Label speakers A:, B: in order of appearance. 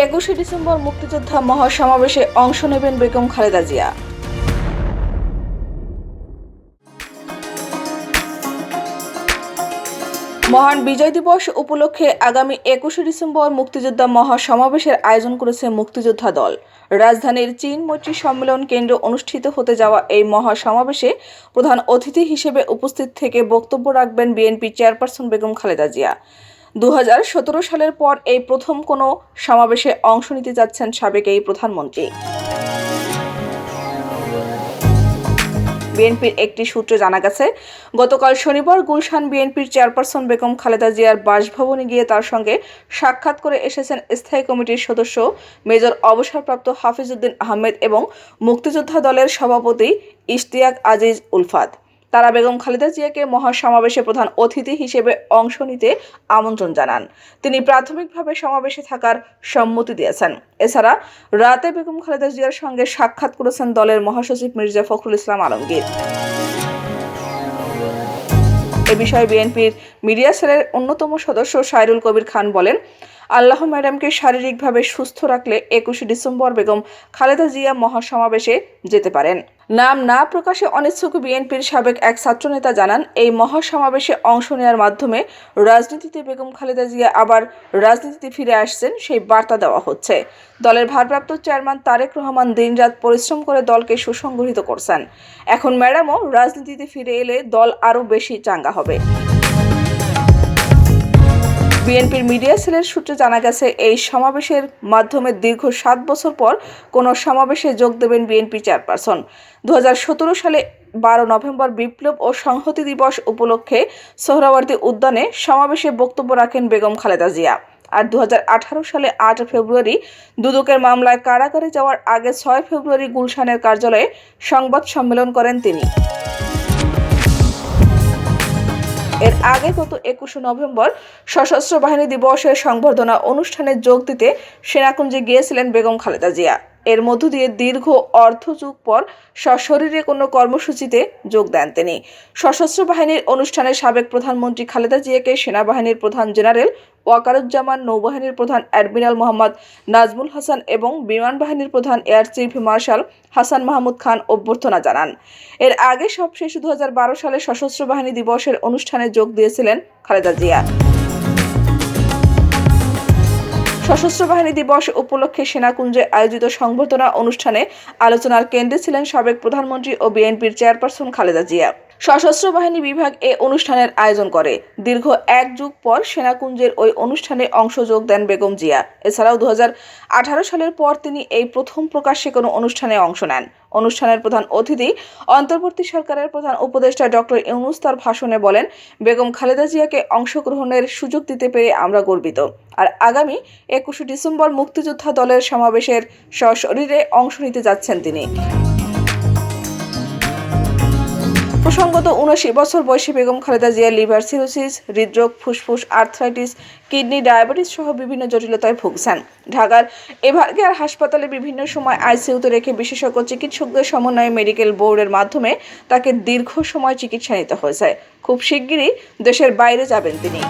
A: 21শে December মুক্তিযোদ্ধা মহাসমাবেশে অংশ নেবেন বেগম খালেদা জিয়া। মহান বিজয় দিবস উপলক্ষে আগামী 21শে ডিসেম্বর মুক্তিযোদ্ধা মহাসমাবেশের আয়োজন করেছে মুক্তিযোদ্ধা দল। রাজধানীর চীন মৈত্রী সম্মেলন কেন্দ্রে অনুষ্ঠিত হতে যাওয়া এই মহাসমাবেশে প্রধান অতিথি হিসেবে উপস্থিত থেকে বক্তব্য রাখবেন বিএনপি চেয়ারপারসন বেগম খালেদা জিয়া। 2017 সালের পর এই প্রথম কোনো সমাবেশে অংশ নিতে যাচ্ছেন সাবেক এই প্রধানমন্ত্রী। বিএনপির একটি সূত্রে জানা গেছে, গতকাল শনিবার গুলশান বিএনপির চেয়ারপারসন বেগম খালেদা জিয়ার বাসভবনে গিয়ে তার সঙ্গে সাক্ষাৎ করে এসেছেন স্থায়ী কমিটির সদস্য মেজর অবসরপ্রাপ্ত হাফিজউদ্দিন আহমেদ এবং মুক্তিযোদ্ধা দলের সভাপতি ইশতিয়াক আজিজ উলফাত। তারা বেগম খালেদা জিয়াকে মহাসমাবেশে প্রধান অতিথি হিসেবে অংশ নিতে আমন্ত্রণ জানান। তিনি প্রাথমিকভাবে সমাবেশে থাকার সম্মতি দিয়েছেন। এছাড়া রাতে বেগম খালেদা জিয়ার সঙ্গে সাক্ষাৎ করেছেন দলের মহাসচিব মির্জা ফখরুল ইসলাম আলমগীর। এ বিষয়ে বিএনপির মিডিয়া সেলের অন্যতম সদস্য সাইরুল কবির খান বলেন, আল্লাহ ম্যাডামকে শারীরিকভাবে সুস্থ রাখলে 21শে ডিসেম্বর বেগম খালেদা জিয়া মহাসমাবেশে যেতে পারেন। নাম না প্রকাশে অনিচ্ছুক বিএনপির সাবেক এক ছাত্রনেতা জানান, এই মহাসমাবেশে অংশ নেওয়ার মাধ্যমে রাজনীতিতে বেগম খালেদা জিয়া আবার রাজনীতিতে ফিরে আসছেন সেই বার্তা দেওয়া হচ্ছে। দলের ভারপ্রাপ্ত চেয়ারম্যান তারেক রহমান দিনরাত পরিশ্রম করে দলকে সুসংগঠিত করছেন। এখন ম্যাডামও রাজনীতিতে ফিরে এলে দল আরও বেশি চাঙ্গা হবে। বিএনপির মিডিয়া সেলের সূত্রে জানা গেছে, এই সমাবেশের মাধ্যমে দীর্ঘ 7 বছর পর কোনো সমাবেশে যোগ দেবেন বিএনপি চেয়ারপারসন। 2017 সালে 12 নভেম্বর বিপ্লব ও সংহতি দিবস উপলক্ষে সোহরাওয়ার্দী উদ্যানে সমাবেশে বক্তব্য রাখেন বেগম খালেদা জিয়া। আর 2018 সালে 8 ফেব্রুয়ারি দুদকের মামলায় কারাগারে যাওয়ার আগে 6 ফেব্রুয়ারি গুলশানের কার্যালয়ে সংবাদ সম্মেলন করেন তিনি। এর আগে গত 21শে নভেম্বর সশস্ত্র বাহিনী দিবসের সংবর্ধনা অনুষ্ঠানে যোগ দিতে সেনাকুঞ্জে গিয়েছিলেন বেগম খালেদা জিয়া। এর মধ্য দিয়ে দীর্ঘ অর্ধযুগ পর সশরীরে কোনো কর্মসূচিতে যোগ দেন তিনি। সশস্ত্র বাহিনীর অনুষ্ঠানে সাবেক প্রধানমন্ত্রী খালেদা জিয়াকে সেনাবাহিনীর প্রধান জেনারেল ওয়াকারুজ্জামান, নৌবাহিনীর প্রধান অ্যাডমিরাল মোহাম্মদ নাজমুল হাসান এবং বিমান বাহিনীর প্রধান air chief marshal Hasan Mahmud Khan অভ্যর্থনা জানান। এর আগে সবশেষ 2012 সালে সশস্ত্র বাহিনী দিবসের অনুষ্ঠানে যোগ দিয়েছিলেন খালেদা জিয়া। সশস্ত্র বাহিনী দিবস উপলক্ষে সেনাকুঞ্জে আয়োজিত সংবর্ধনা অনুষ্ঠানে আলোচনার কেন্দ্রে ছিলেন সাবেক প্রধানমন্ত্রী ও বিএনপির চেয়ারপারসন খালেদা জিয়া। সশস্ত্র বাহিনী বিভাগ এ অনুষ্ঠানের আয়োজন করে। দীর্ঘ 1 যুগ পর সেনাকুঞ্জের ওই অনুষ্ঠানে যোগ দেন বেগম জিয়া। এছাড়াও 2018 সালের পর তিনি এই প্রথম প্রকাশ্যে কোনো অনুষ্ঠানে অংশ নেন। অনুষ্ঠানের প্রধান অতিথি অন্তর্বর্তী সরকারের প্রধান উপদেষ্টা ডক্টর ইউনূস তার ভাষণে বলেন, বেগম খালেদা জিয়াকে অংশগ্রহণের সুযোগ দিতে পেরে আমরা গর্বিত। আর আগামী 21শে ডিসেম্বর মুক্তিযোদ্ধা দলের সমাবেশের সশরীরে অংশ নিতে যাচ্ছেন তিনি। প্রসঙ্গত 79 বছর বয়সী বেগম খালেদা জিয়া লিভার সিরোসিস, হৃদরোগ, ফুসফুস আর্থ্রাইটিস, কিডনি ডায়াবেটিস সহ বিভিন্ন জটিলতায় ভুগছেন। ঢাকার এভারকেয়ার হাসপাতালে বিভিন্ন সময় আইসিইউতে রেখে বিশেষজ্ঞ চিকিৎসকদের সমন্বয়ে মেডিকেল বোর্ডের মাধ্যমে তাকে দীর্ঘ সময় চিকিৎসা নিতে হয়েছে। খুব শিগগিরই দেশের বাইরে যাবেন তিনি।